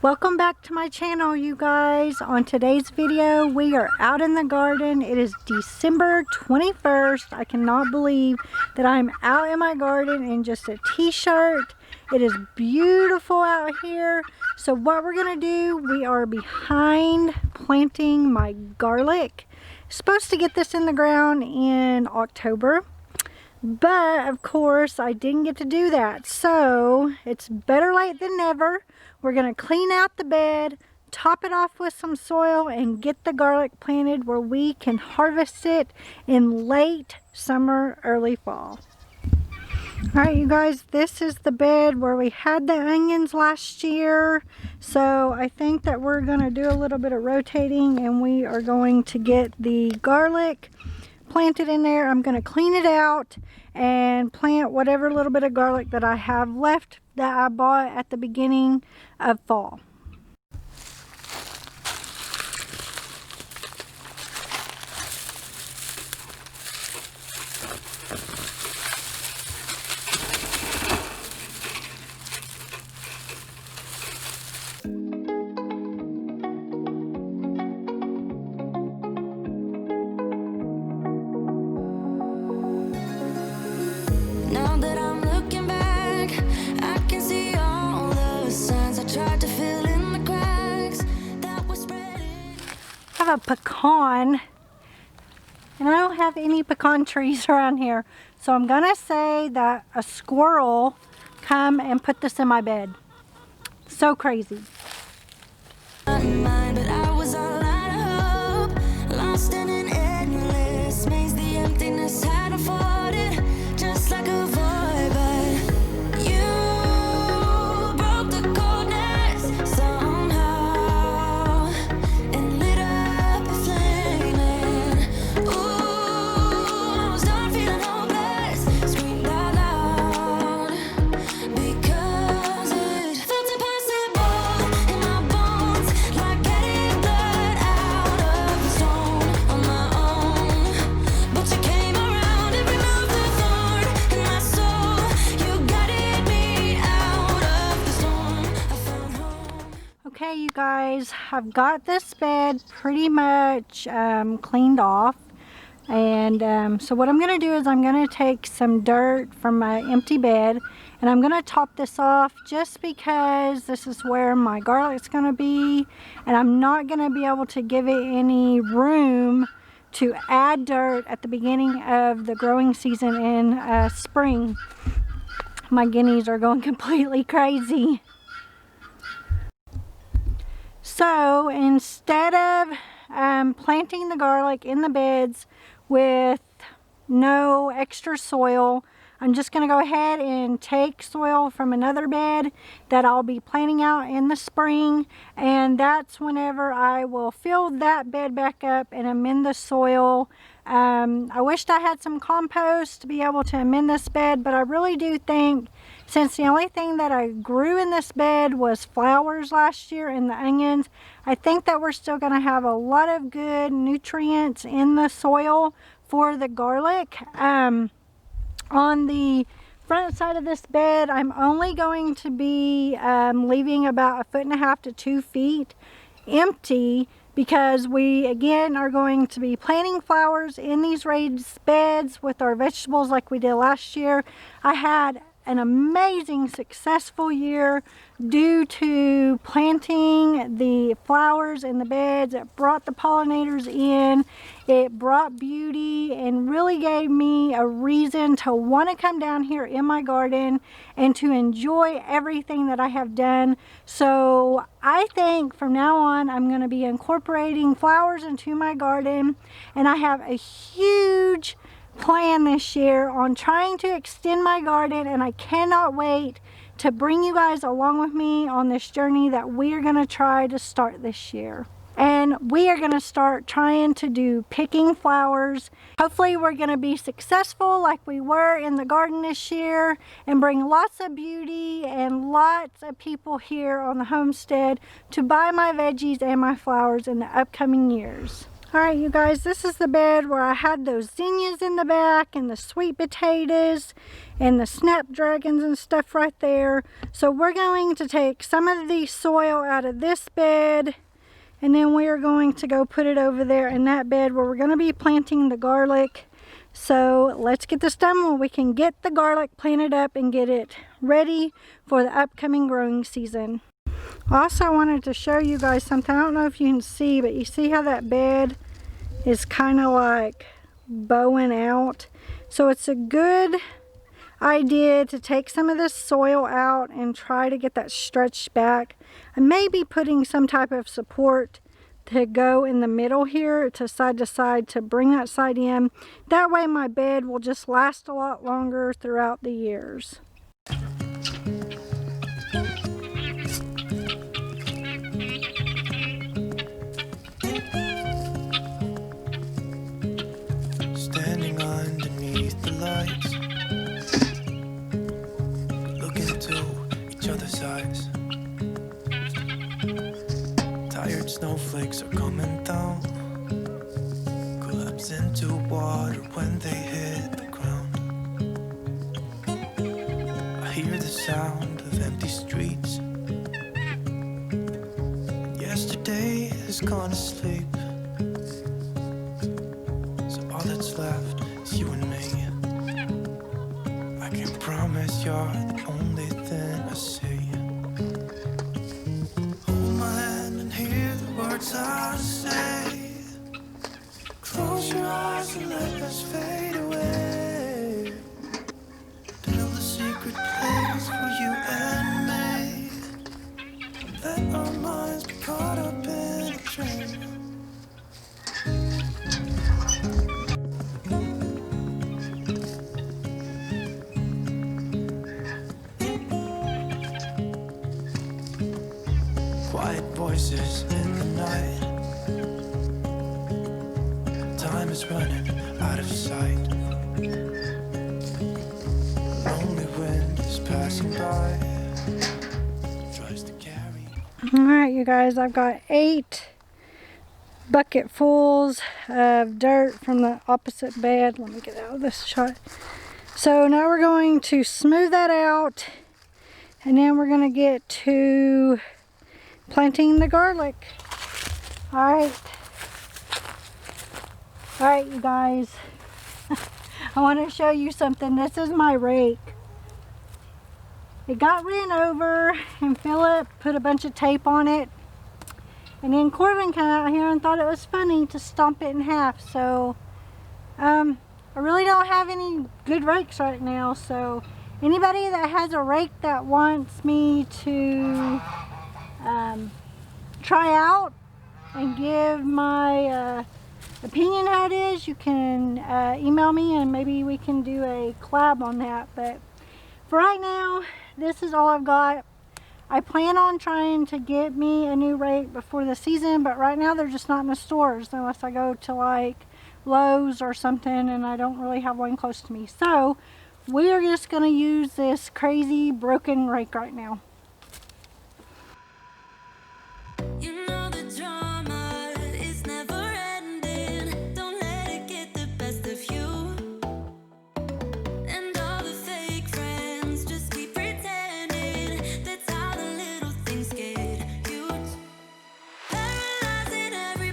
Welcome back to my channel, you guys. On today's video, we are out in the garden. It is December 21st. I cannot believe that I'm out in my garden in just a t-shirt. It is beautiful out here. So what we're gonna do, we are behind planting my garlic. Supposed to get this in the ground in October, but of course I didn't get to do that. So it's better late than never. We're going to clean out the bed, top it off with some soil, and get the garlic planted where we can harvest it in late summer, early fall. Alright, you guys, this is the bed where we had the onions last year. So I think that we're going to do a little bit of rotating, and we are going to get the garlic planted in there. I'm going to clean it out and plant whatever little bit of garlic that I have left that I bought at the beginning of fall. Now that I'm looking back, I can see all the signs I tried to fill in the cracks that were spreading. I have a pecan, and I don't have any pecan trees around here, so I'm gonna say that a squirrel come and put this in my bed. So crazy. Mine, but I was all out of hope, lost in an endless maze. The emptiness had afforded just like a void, but you broke the coldness somehow and lit up a flame. And ooh, I was done feeling hopeless, screamed out loud because it felt impossible in my bones, like getting blood out of the stone on my own. But you came around and removed the thorn in my soul. You guided me out of the storm. I found home. Okay, you guys, I've got this bed pretty much cleaned off. And so what I'm going to do is I'm going to take some dirt from my empty bed, and I'm going to top this off just because this is where my garlic's going to be, and I'm not going to be able to give it any room to add dirt at the beginning of the growing season in spring. My guineas are going completely crazy. So instead of planting the garlic in the beds with no extra soil, I'm just going to go ahead and take soil from another bed that I'll be planting out in the spring, and that's whenever I will fill that bed back up and amend the soil. I wished I had some compost to be able to amend this bed, but I really do think, since the only thing that I grew in this bed was flowers last year and the onions, I think that we're still going to have a lot of good nutrients in the soil for the garlic. On the front side of this bed, I'm only going to be leaving about 1.5 to 2 feet empty, because we again are going to be planting flowers in these raised beds with our vegetables like we did last year. I had an amazing successful year due to planting the flowers in the beds. It brought the pollinators in, it brought beauty, and really gave me a reason to want to come down here in my garden and to enjoy everything that I have done. So I think from now on I'm going to be incorporating flowers into my garden, and I have a huge plan this year on trying to extend my garden, and I cannot wait to bring you guys along with me on this journey that we are going to try to start this year. And we are going to start trying to do picking flowers. Hopefully we're going to be successful like we were in the garden this year and bring lots of beauty and lots of people here on the homestead to buy my veggies and my flowers in the upcoming years. Alright you guys, this is the bed where I had those zinnias in the back and the sweet potatoes and the snapdragons and stuff right there. So we're going to take some of the soil out of this bed, and then we are going to go put it over there in that bed where we're going to be planting the garlic. So let's get this done where we can get the garlic planted up and get it ready for the upcoming growing season. Also, I wanted to show you guys something. I don't know if you can see, but you see how that bed is kind of like bowing out. So it's a good idea to take some of this soil out and try to get that stretched back. I may be putting some type of support to go in the middle here to side to bring that side in. That way my bed will just last a lot longer throughout the years. Standing underneath the lights, looking into each other's eyes. Tired snowflakes are coming down, collapse into water when they hit the ground. I hear the sound of empty streets. Yesterday has gone to sleep. All that's left is you and me. I can promise you're the only thing I see. Hold my hand and hear the words I say. Close your eyes and let us fade away. Build a secret place for you and me. Let our minds be caught up in a dream. Quiet voices in the night. Time is running out of sight. Lonely wind is passing by. Tries to carry. Alright you guys, I've got 8 bucketfuls of dirt from the opposite bed. Let me get out of this shot. So now we're going to smooth that out, and then we're going to get to planting the garlic. Alright you guys, I want to show you something. This is my rake. It got ran over and Philip put a bunch of tape on it, and then Corbin came out here and thought it was funny to stomp it in half. So I really don't have any good rakes right now, so anybody that has a rake that wants me to try out and give my opinion how it is, you can email me and maybe we can do a collab on that. But for right now, this is all I've got. I plan on trying to get me a new rake before the season, but right now they're just not in the stores unless I go to like Lowe's or something, and I don't really have one close to me. So we are just going to use this crazy broken rake right now. You know the drama is never ending. Don't let it get the best of you. And all the fake friends just keep pretending. That's how the little things get huge. Paralyzing every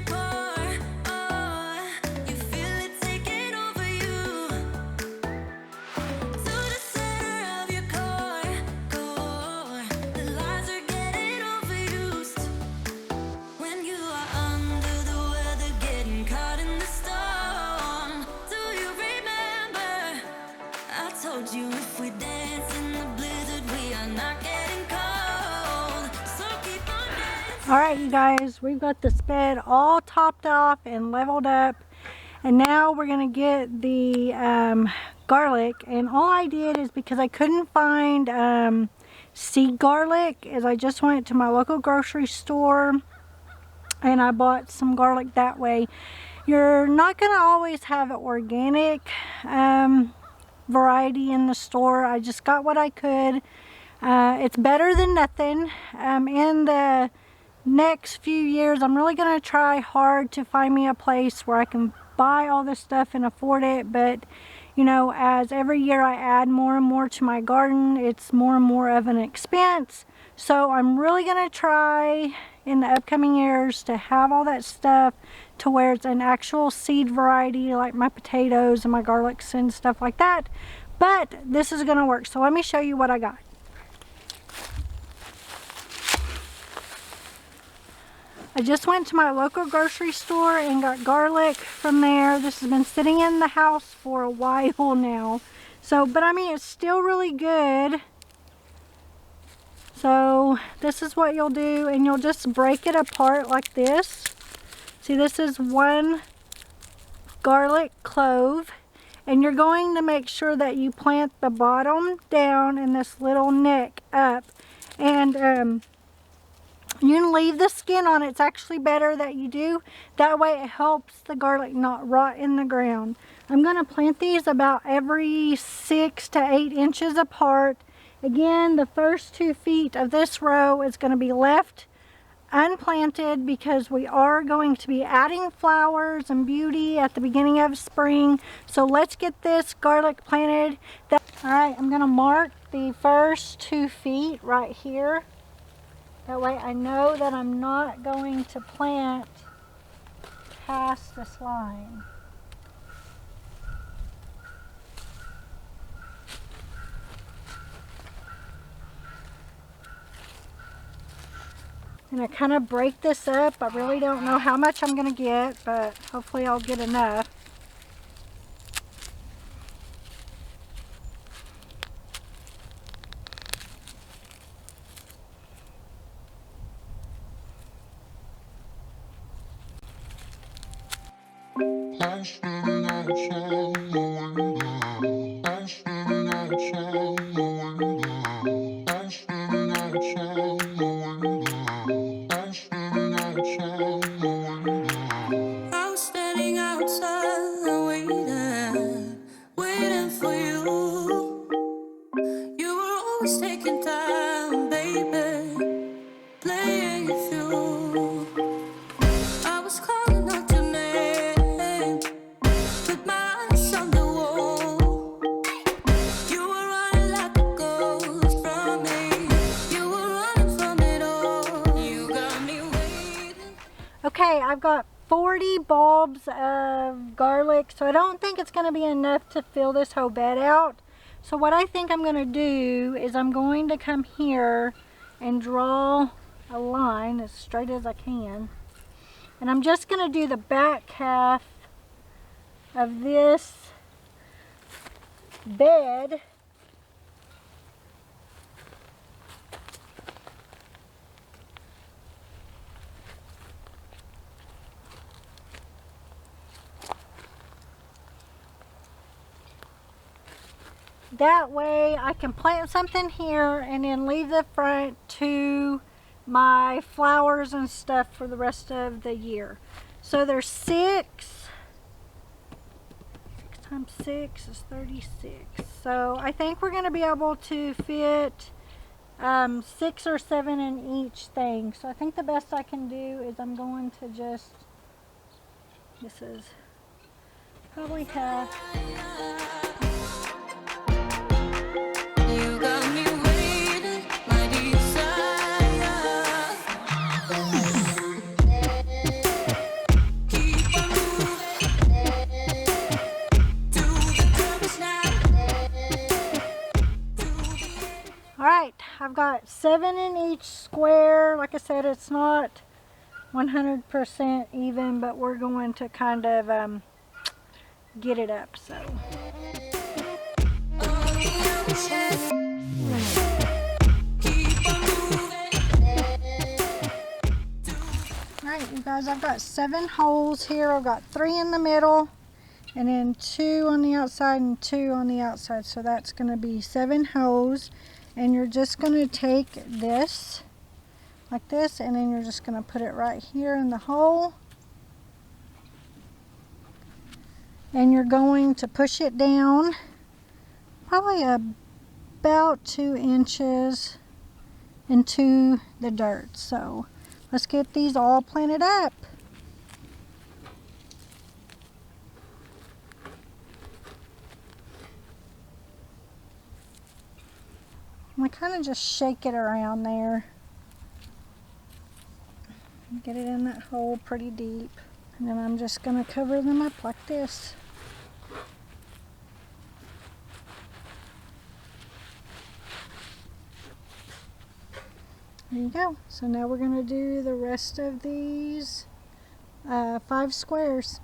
I told you if we dance in the blizzard, we are not getting cold. So keep on dancing. All right, you guys, we've got this bed all topped off and leveled up. And now we're gonna get the garlic. And all I did is because I couldn't find seed garlic, is I just went to my local grocery store and I bought some garlic that way. You're not gonna always have an organic variety in the store. I just got what I could. It's better than nothing. In the next few years, I'm really gonna try hard to find me a place where I can buy all this stuff and afford it. But you know, as every year I add more and more to my garden, it's more and more of an expense. So I'm really gonna try in the upcoming years to have all that stuff to where it's an actual seed variety, like my potatoes and my garlics and stuff like that. But this is gonna work, so let me show you what I got. I just went to my local grocery store and got garlic from there. This has been sitting in the house for a while now. So, but I mean, it's still really good. So this is what you'll do, and you'll just break it apart like this. See, this is one garlic clove, and you're going to make sure that you plant the bottom down and this little neck up. And you can leave the skin on. It's actually better that you do. That way it helps the garlic not rot in the ground. I'm going to plant these about every 6 to 8 inches apart. Again, the first 2 feet of this row is going to be left unplanted because we are going to be adding flowers and beauty at the beginning of spring. So let's get this garlic planted. Alright, I'm going to mark the first 2 feet right here. That way I know that I'm not going to plant past this line. And I kind of break this up. I really don't know how much I'm going to get, but hopefully I'll get enough. I'm standing outside my window. I'm standing outside my window. I'm standing outside my window. I'm standing outside my window. I was standing outside waiting for you. You were always taking time, baby, playing it through. I was calling out your name with my eyes on the wall. You were running like a ghost from me. You were running from it all. You got me waiting. Okay, I've got 40 bulbs of garlic, so I don't think it's going to be enough to fill this whole bed out. So what I think I'm going to do is I'm going to come here and draw a line as straight as I can. And I'm just going to do the back half of this bed. That way I can plant something here and then leave the front to my flowers and stuff for the rest of the year. So there's 6 times 6 is 36. So I think we're going to be able to fit 6 or 7 in each thing. So I think the best I can do is I'm going to just, this is probably half. You got me waiting, my desire. Keep on moving to the purpose now. Alright, I've got 7 in each square. Like I said, it's not 100% even, but we're going to kind of get it up. So. Oh, Alright, you guys, I've got 7 holes here. I've got 3 in the middle, and then 2 on the outside and 2 on the outside. So that's going to be 7 holes. And you're just going to take this like this, and then you're just going to put it right here in the hole. And you're going to push it down probably about 2 inches into the dirt. So let's get these all planted up. I'm going to kind of just shake it around there. Get it in that hole pretty deep. And then I'm just going to cover them up like this. There you go. So now we're going to do the rest of these 5 squares.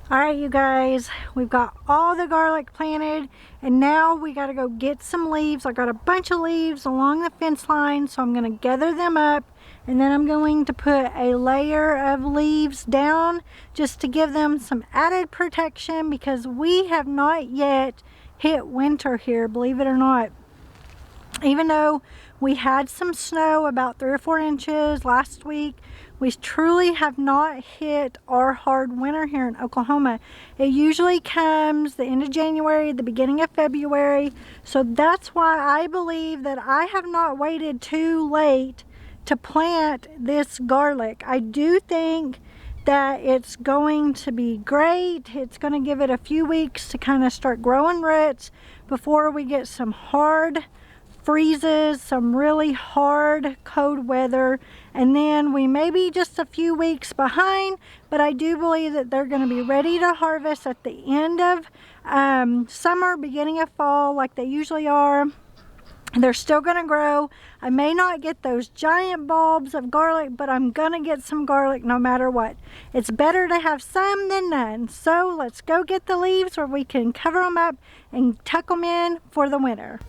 Alright, you guys, we've got all the garlic planted, and now we got to go get some leaves. I got a bunch of leaves along the fence line, so I'm going to gather them up, and then I'm going to put a layer of leaves down just to give them some added protection, because we have not yet hit winter here, believe it or not. Even though we had some snow, about 3 or 4 inches last week, we truly have not hit our hard winter here in Oklahoma. It usually comes the end of January, the beginning of February. So that's why I believe that I have not waited too late to plant this garlic. I do think that it's going to be great. It's going to give it a few weeks to kind of start growing roots before we get some hard freezes, some really hard cold weather, and then we may be just a few weeks behind, but I do believe that they're going to be ready to harvest at the end of summer, beginning of fall, like they usually are. They're still going to grow. I may not get those giant bulbs of garlic, but I'm going to get some garlic no matter what. It's better to have some than none. So let's go get the leaves where we can cover them up and tuck them in for the winter.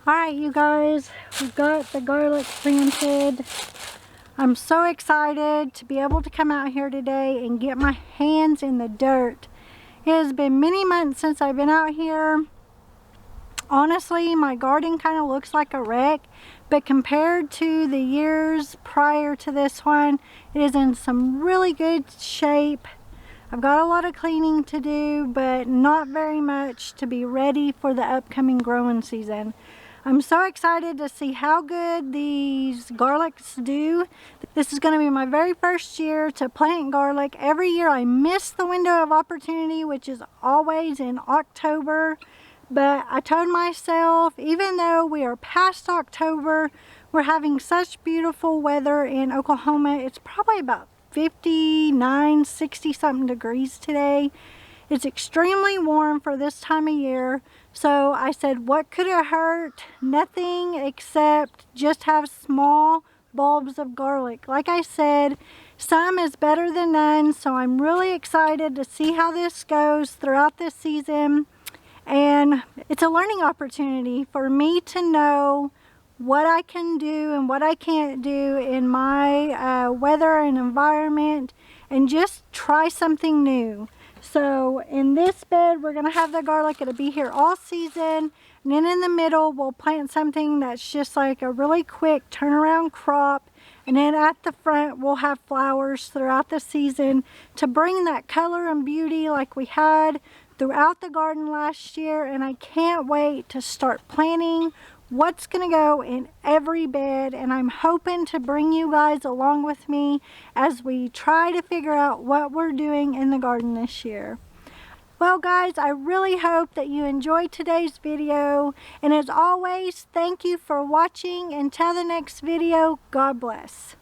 Alright, you guys, we've got the garlic planted. I'm so excited to be able to come out here today and get my hands in the dirt. It has been many months since I've been out here. Honestly, my garden kind of looks like a wreck, but compared to the years prior to this one, it is in some really good shape. I've got a lot of cleaning to do, but not very much to be ready for the upcoming growing season. I'm so excited to see how good these garlics do. This is going to be my very first year to plant garlic. Every year I miss the window of opportunity, which is always in October. But I told myself, even though we are past October, we're having such beautiful weather in Oklahoma. It's probably about 59, 60 something degrees today. It's extremely warm for this time of year. So I said, what could it hurt? Nothing, except just have small bulbs of garlic. Like I said, some is better than none. So I'm really excited to see how this goes throughout this season. And it's a learning opportunity for me to know what I can do and what I can't do in my weather and environment, and just try something new. So in this bed, we're gonna have the garlic. It'll be here all season. And then in the middle, we'll plant something that's just like a really quick turnaround crop. And then at the front, we'll have flowers throughout the season to bring that color and beauty like we had throughout the garden last year. And I can't wait to start planting what's gonna go in every bed, and I'm hoping to bring you guys along with me as we try to figure out what we're doing in the garden this year. Well guys, I really hope that you enjoyed today's video, and as always, thank you for watching. Until the next video, God bless.